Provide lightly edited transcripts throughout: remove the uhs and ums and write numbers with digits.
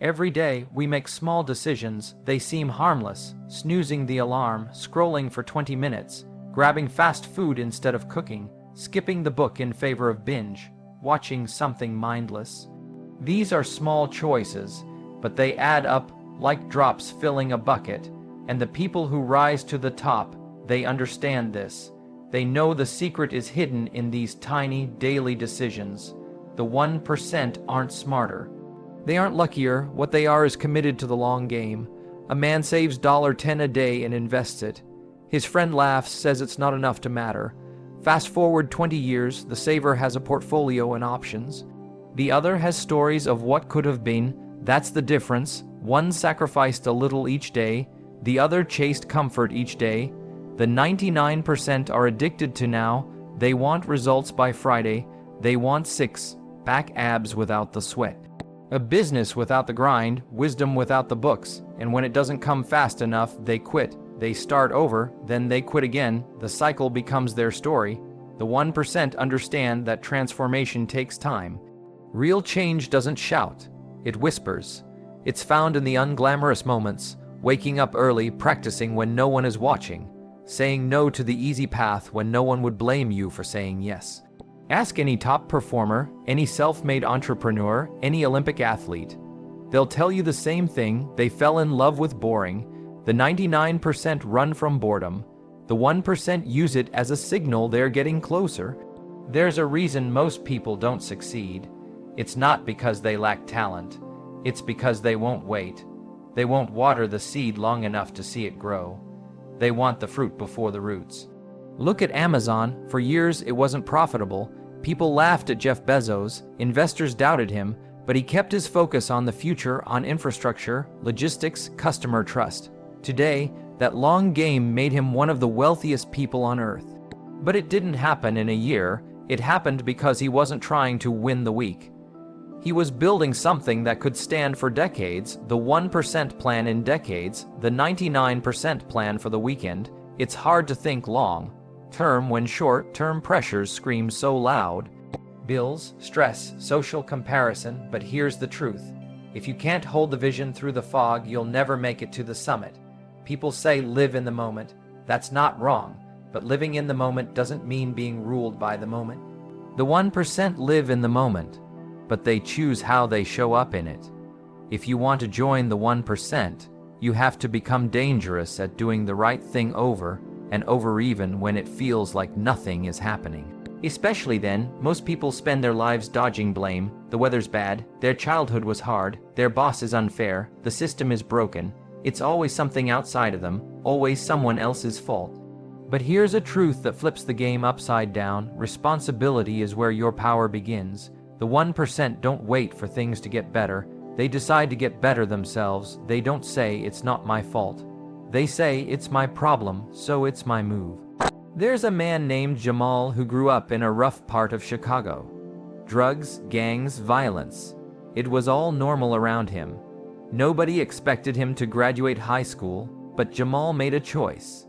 Every day, we make small decisions. They seem harmless: snoozing the alarm, scrolling for 20 minutes, grabbing fast food instead of cooking, skipping the book in favor of binge, watching something mindless. These are small choices, but they add up like drops filling a bucket, and the people who rise to the top, they understand this. They know the secret is hidden in these tiny, daily decisions. The 1% aren't smarter. They aren't luckier. What they are is committed to the long game. A man saves $10 a day and invests it. His friend laughs, says it's not enough to matter. Fast forward 20 years, the saver has a portfolio and options. The other has stories of what could have been. That's the difference. One sacrificed a little each day. The other chased comfort each day. The 99% are addicted to now. They want results by Friday. They want six-pack abs without the sweat. A business without the grind, wisdom without the books, and when it doesn't come fast enough, they quit. They start over, then they quit again. The cycle becomes their story. The 1% understand that transformation takes time. Real change doesn't shout, it whispers. It's found in the unglamorous moments, waking up early, practicing when no one is watching, saying no to the easy path when no one would blame you for saying yes. Ask any top performer, any self-made entrepreneur, any Olympic athlete. They'll tell you the same thing: they fell in love with boring. The 99% run from boredom. The 1% use it as a signal they're getting closer. There's a reason most people don't succeed. It's not because they lack talent. It's because they won't wait. They won't water the seed long enough to see it grow. They want the fruit before the roots. Look at Amazon. For years, it wasn't profitable. People laughed at Jeff Bezos. Investors doubted him, but he kept his focus on the future, on infrastructure, logistics, customer trust. Today, that long game made him one of the wealthiest people on earth. But it didn't happen in a year. It happened because he wasn't trying to win the week. He was building something that could stand for decades, the 1% plan in decades, the 99% plan for the weekend. It's hard to think long term when short-term pressures scream so loud. Bills, stress, social comparison, but here's the truth. If you can't hold the vision through the fog, you'll never make it to the summit. People say live in the moment. That's not wrong, but living in the moment doesn't mean being ruled by the moment. The 1% live in the moment, but they choose how they show up in it. If you want to join the 1%, you have to become dangerous at doing the right thing over and over, even when it feels like nothing is happening. Especially then, most people spend their lives dodging blame. The weather's bad, their childhood was hard, their boss is unfair, the system is broken. It's always something outside of them, always someone else's fault. But here's a truth that flips the game upside down. Responsibility is where your power begins. The 1% don't wait for things to get better. They decide to get better themselves. They don't say, it's not my fault. They say, it's my problem, so it's my move. There's a man named Jamal who grew up in a rough part of Chicago. Drugs, gangs, violence. It was all normal around him. Nobody expected him to graduate high school, but Jamal made a choice.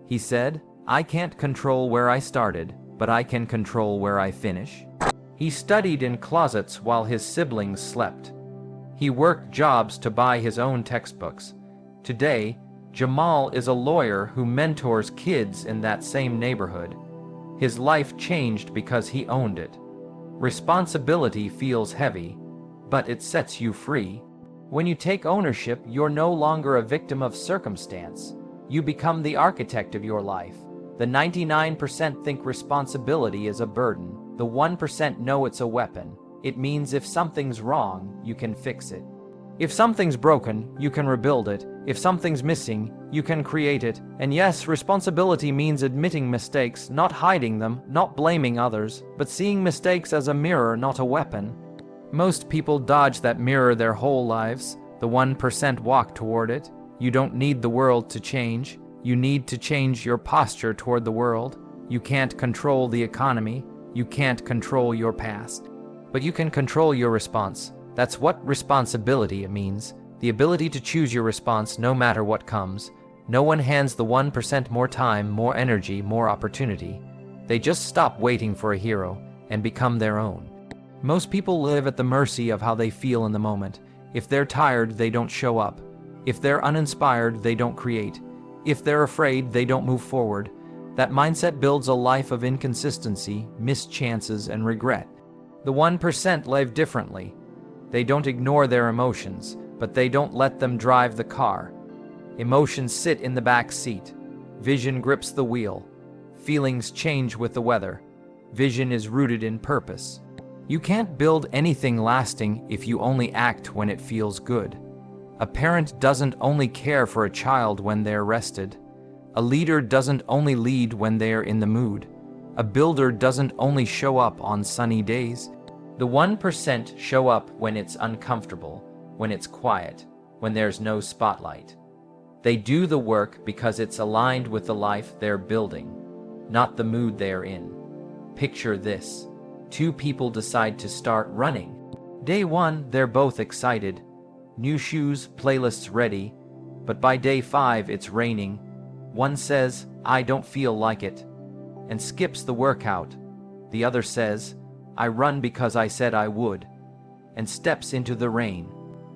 He said, I can't control where I started, but I can control where I finish. He studied in closets while his siblings slept. He worked jobs to buy his own textbooks. Today, Jamal is a lawyer who mentors kids in that same neighborhood. His life changed because he owned it. Responsibility feels heavy, but it sets you free. When you take ownership, you're no longer a victim of circumstance. You become the architect of your life. The 99% think responsibility is a burden. The 1% know it's a weapon. It means if something's wrong, you can fix it. If something's broken, you can rebuild it. If something's missing, you can create it. And yes, responsibility means admitting mistakes, not hiding them, not blaming others, but seeing mistakes as a mirror, not a weapon. Most people dodge that mirror their whole lives. The 1% walk toward it. You don't need the world to change. You need to change your posture toward the world. You can't control the economy. You can't control your past. But you can control your response. That's what responsibility means. The ability to choose your response no matter what comes. No one hands the 1% more time, more energy, more opportunity. They just stop waiting for a hero and become their own. Most people live at the mercy of how they feel in the moment. If they're tired, they don't show up. If they're uninspired, they don't create. If they're afraid, they don't move forward. That mindset builds a life of inconsistency, missed chances, and regret. The 1% live differently. They don't ignore their emotions, but they don't let them drive the car. Emotions sit in the back seat. Vision grips the wheel. Feelings change with the weather. Vision is rooted in purpose. You can't build anything lasting if you only act when it feels good. A parent doesn't only care for a child when they're rested. A leader doesn't only lead when they're in the mood. A builder doesn't only show up on sunny days. The 1% show up when it's uncomfortable, when it's quiet, when there's no spotlight. They do the work because it's aligned with the life they're building, not the mood they're in. Picture this. 2 people decide to start running. Day 1, they're both excited. New shoes, playlists ready. But by day 5, it's raining. One says, "I don't feel like it," and skips the workout. The other says, "I run because I said I would," and steps into the rain.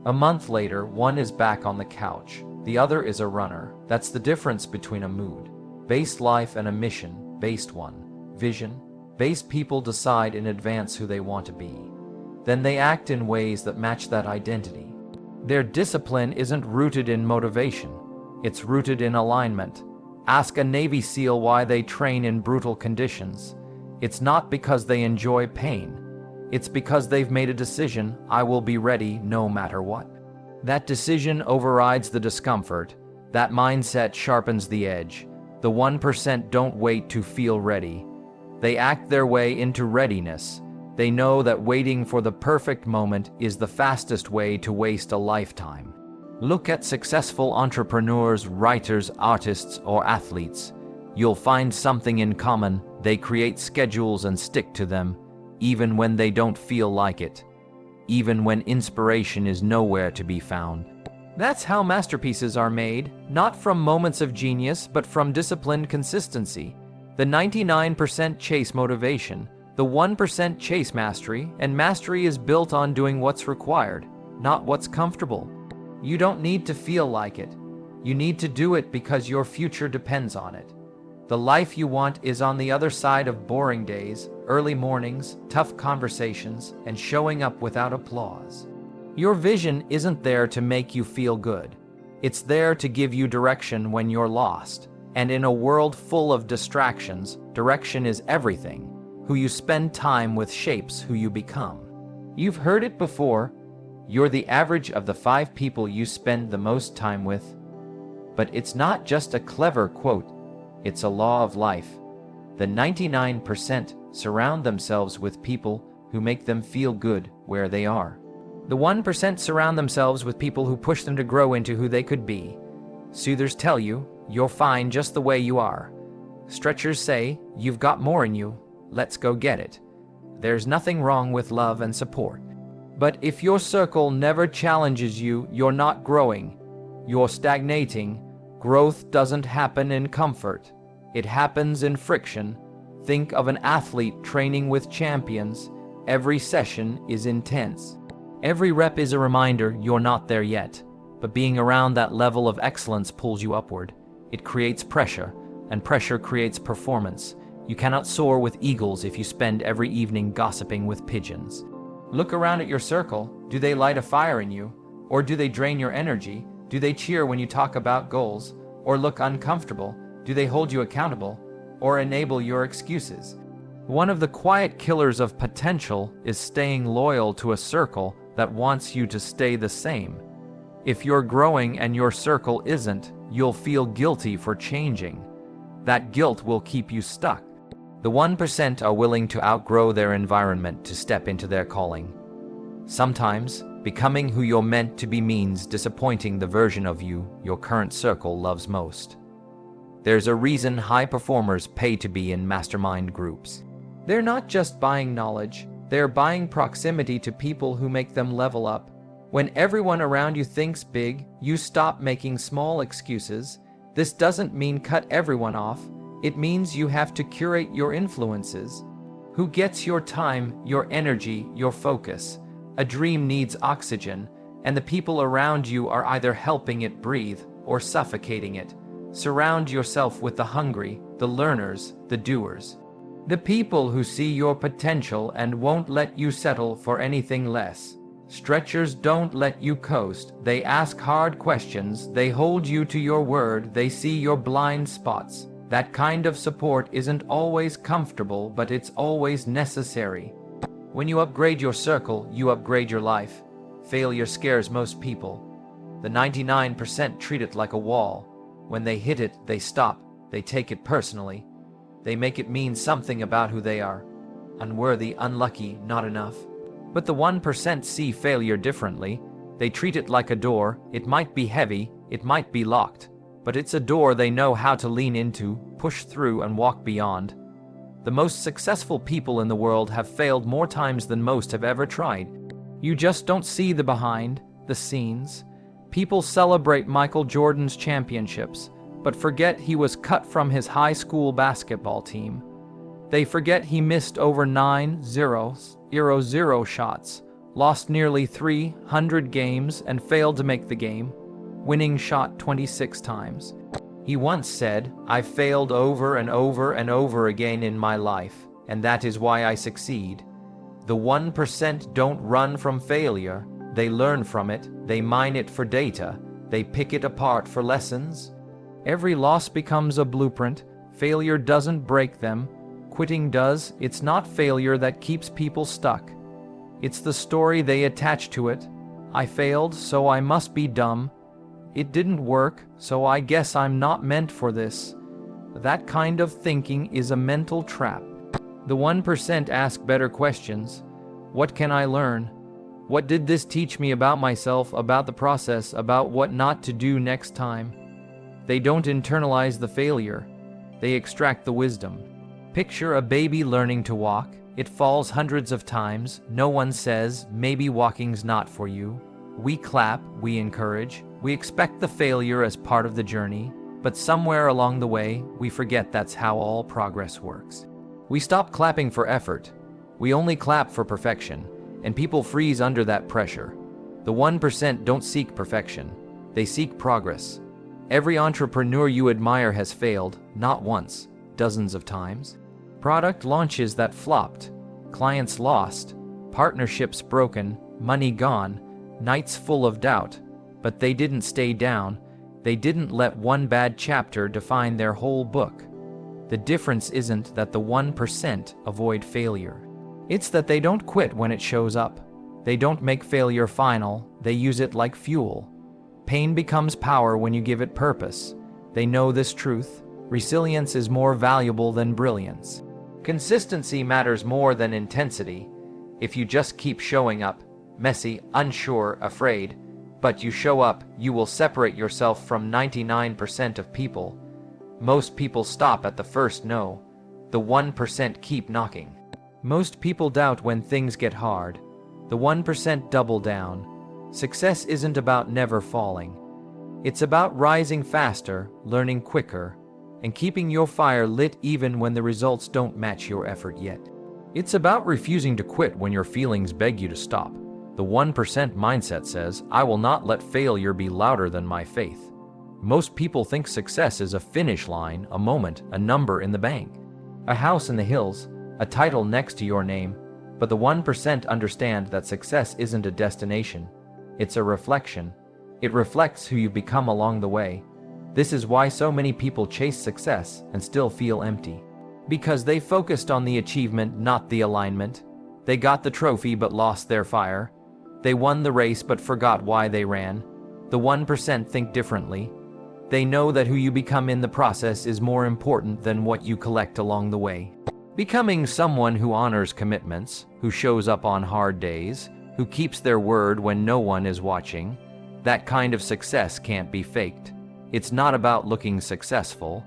A month later, one is back on the couch. The other is a runner. That's the difference between a mood-based life and a mission-based one. Vision-based people decide in advance who they want to be. Then they act in ways that match that identity. Their discipline isn't rooted in motivation. It's rooted in alignment. Ask a Navy SEAL why they train in brutal conditions. It's not because they enjoy pain. It's because they've made a decision: I will be ready no matter what. That decision overrides the discomfort. That mindset sharpens the edge. The 1% don't wait to feel ready. They act their way into readiness. They know that waiting for the perfect moment is the fastest way to waste a lifetime. Look at successful entrepreneurs, writers, artists, or athletes. You'll find something in common. They create schedules and stick to them, even when they don't feel like it, even when inspiration is nowhere to be found. That's how masterpieces are made, not from moments of genius, but from disciplined consistency. The 99% chase motivation, the 1% chase mastery, and mastery is built on doing what's required, not what's comfortable. You don't need to feel like it. You need to do it because your future depends on it. The life you want is on the other side of boring days, early mornings, tough conversations, and showing up without applause. Your vision isn't there to make you feel good. It's there to give you direction when you're lost. And in a world full of distractions, direction is everything. Who you spend time with shapes who you become. You've heard it before. You're the average of the 5 people you spend the most time with. But it's not just a clever quote. It's a law of life. The 99% surround themselves with people who make them feel good where they are. The 1% surround themselves with people who push them to grow into who they could be. Soothers tell you, you're fine just the way you are. Stretchers say, you've got more in you, let's go get it. There's nothing wrong with love and support. But if your circle never challenges you, you're not growing. You're stagnating. Growth doesn't happen in comfort. It happens in friction. Think of an athlete training with champions. Every session is intense. Every rep is a reminder you're not there yet. But being around that level of excellence pulls you upward. It creates pressure, and pressure creates performance. You cannot soar with eagles if you spend every evening gossiping with pigeons. Look around at your circle. Do they light a fire in you? Or do they drain your energy? Do they cheer when you talk about goals? Or look uncomfortable? Do they hold you accountable? Or enable your excuses? One of the quiet killers of potential is staying loyal to a circle that wants you to stay the same. If you're growing and your circle isn't, you'll feel guilty for changing. That guilt will keep you stuck. The 1% are willing to outgrow their environment to step into their calling. Sometimes, becoming who you're meant to be means disappointing the version of you your current circle loves most. There's a reason high performers pay to be in mastermind groups. They're not just buying knowledge, they're buying proximity to people who make them level up. When everyone around you thinks big, you stop making small excuses. This doesn't mean cut everyone off. It means you have to curate your influences. Who gets your time, your energy, your focus? A dream needs oxygen, And the people around you are either helping it breathe or suffocating it. Surround yourself with the hungry, the learners, the doers. The people who see your potential and won't let you settle for anything less. Stretchers don't let you coast. They ask hard questions. They hold you to your word. They see your blind spots. That kind of support isn't always comfortable, but it's always necessary. When you upgrade your circle, you upgrade your life. Failure scares most people. The 99% treat it like a wall. When they hit it, they stop. They take it personally. They make it mean something about who they are. Unworthy, unlucky, not enough. But the 1% see failure differently. They treat it like a door. It might be heavy, it might be locked, but it's a door they know how to lean into, push through, and walk beyond. The most successful people in the world have failed more times than most have ever tried. You just don't see the behind the scenes. People celebrate Michael Jordan's championships, but forget he was cut from his high school basketball team. They forget he missed over 9-0 shots, lost nearly 300 games, and failed to make the game, winning shot 26 times. He once said, "I failed over and over and over again in my life, and that is why I succeed." The 1% don't run from failure. They learn from it, they mine it for data, they pick it apart for lessons. Every loss becomes a blueprint. Failure doesn't break them. Quitting does. It's not failure that keeps people stuck. It's the story they attach to it. I failed, so I must be dumb. It didn't work, so I guess I'm not meant for this. That kind of thinking is a mental trap. The 1% ask better questions. What can I learn? What did this teach me about myself, about the process, about what not to do next time? They don't internalize the failure. They extract the wisdom. Picture a baby learning to walk. It falls hundreds of times. No one says, maybe walking's not for you. We clap, we encourage, we expect the failure as part of the journey, but somewhere along the way, we forget that's how all progress works. We stop clapping for effort. We only clap for perfection, and people freeze under that pressure. The 1% don't seek perfection. They seek progress. Every entrepreneur you admire has failed, not once, dozens of times. Product launches that flopped, clients lost, partnerships broken, money gone, nights full of doubt, but they didn't stay down. They didn't let one bad chapter define their whole book. The difference isn't that the 1% avoid failure. It's that they don't quit when it shows up. They don't make failure final, they use it like fuel. Pain becomes power when you give it purpose. They know this truth. Resilience is more valuable than brilliance. Consistency matters more than intensity. If you just keep showing up, messy, unsure, afraid, but you show up, you will separate yourself from 99% of people. Most people stop at the first no. The 1% keep knocking. Most people doubt when things get hard. The 1% double down. Success isn't about never falling. It's about rising faster, learning quicker, and keeping your fire lit even when the results don't match your effort yet. It's about refusing to quit when your feelings beg you to stop. The 1% mindset says, I will not let failure be louder than my faith. Most people think success is a finish line, a moment, a number in the bank, a house in the hills, a title next to your name. But the 1% understand that success isn't a destination. It's a reflection. It reflects who you've become along the way. This is why so many people chase success and still feel empty. Because they focused on the achievement, not the alignment. They got the trophy but lost their fire. They won the race but forgot why they ran. The 1% think differently. They know that who you become in the process is more important than what you collect along the way. Becoming someone who honors commitments, who shows up on hard days, who keeps their word when no one is watching, that kind of success can't be faked. It's not about looking successful.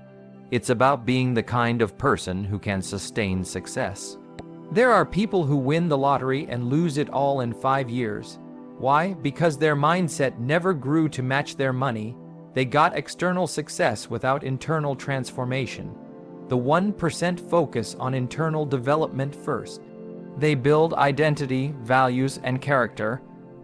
It's about being the kind of person who can sustain success. There are people who win the lottery and lose it all in 5 years. Why? Because their mindset never grew to match their money. They got external success without internal transformation. The 1% focus on internal development first. They build identity, values, and character.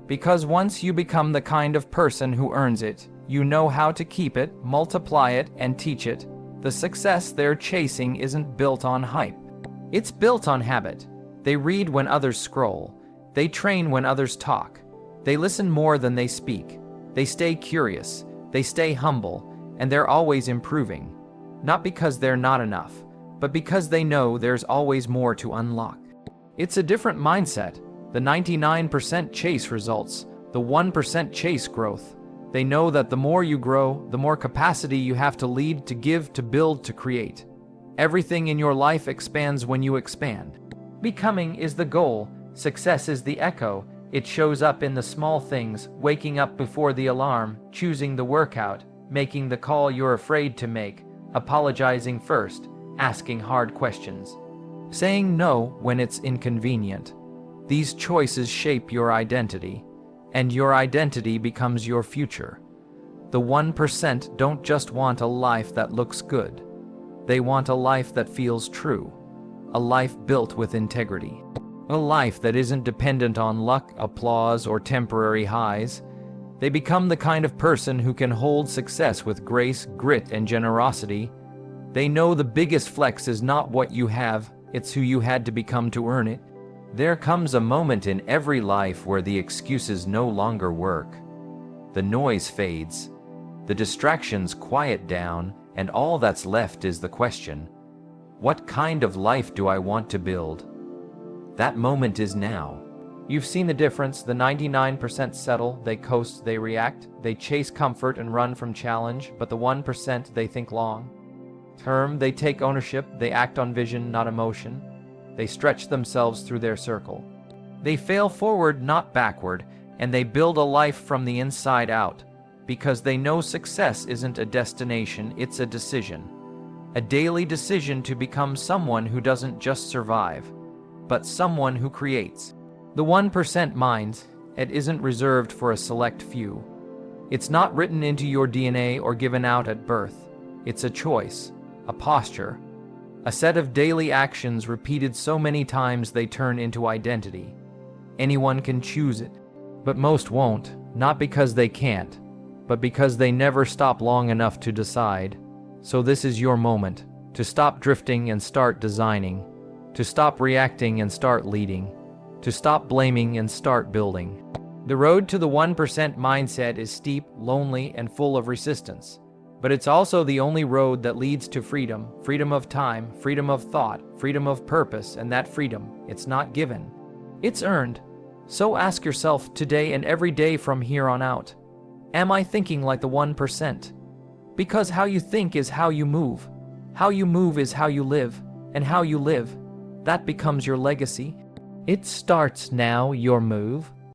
Because once you become the kind of person who earns it, you know how to keep it, multiply it, and teach it. The success they're chasing isn't built on hype. It's built on habit. They read when others scroll. They train when others talk. They listen more than they speak. They stay curious. They stay humble. And they're always improving. Not because they're not enough, but because they know there's always more to unlock. It's a different mindset. The 99% chase results. The 1% chase growth. They know that the more you grow, the more capacity you have to lead, to give, to build, to create. Everything in your life expands when you expand. Becoming is the goal. Success is the echo. It shows up in the small things: waking up before the alarm, choosing the workout, making the call you're afraid to make, apologizing first, asking hard questions, saying no when it's inconvenient. These choices shape your identity, and your identity becomes your future. The 1% don't just want a life that looks good. They want a life that feels true, a life built with integrity, a life that isn't dependent on luck, applause, or temporary highs. They become the kind of person who can hold success with grace, grit, and generosity. They know the biggest flex is not what you have, it's who you had to become to earn it. There comes a moment in every life where the excuses no longer work. The noise fades, the distractions quiet down, and all that's left is the question: what kind of life do I want to build? That moment is now. You've seen the difference. The 99% settle, they coast, they react, they chase comfort and run from challenge, but the 1%, they think long term, they take ownership, they act on vision, not emotion. They stretch themselves through their circle. They fail forward, not backward, and they build a life from the inside out, because they know success isn't a destination, it's a decision. A daily decision to become someone who doesn't just survive, but someone who creates. The 1% mind, it isn't reserved for a select few. It's not written into your DNA or given out at birth. It's a choice, a posture, a set of daily actions repeated so many times they turn into identity. Anyone can choose it, but most won't, not because they can't, but because they never stop long enough to decide. So this is your moment, to stop drifting and start designing, to stop reacting and start leading, to stop blaming and start building. The road to the 1% mindset is steep, lonely, and full of resistance. But it's also the only road that leads to freedom, freedom of time, freedom of thought, freedom of purpose, and that freedom, it's not given. It's earned. So ask yourself today and every day from here on out, am I thinking like the 1%? Because how you think is how you move. How you move is how you live. And how you live, that becomes your legacy. It starts now, your move.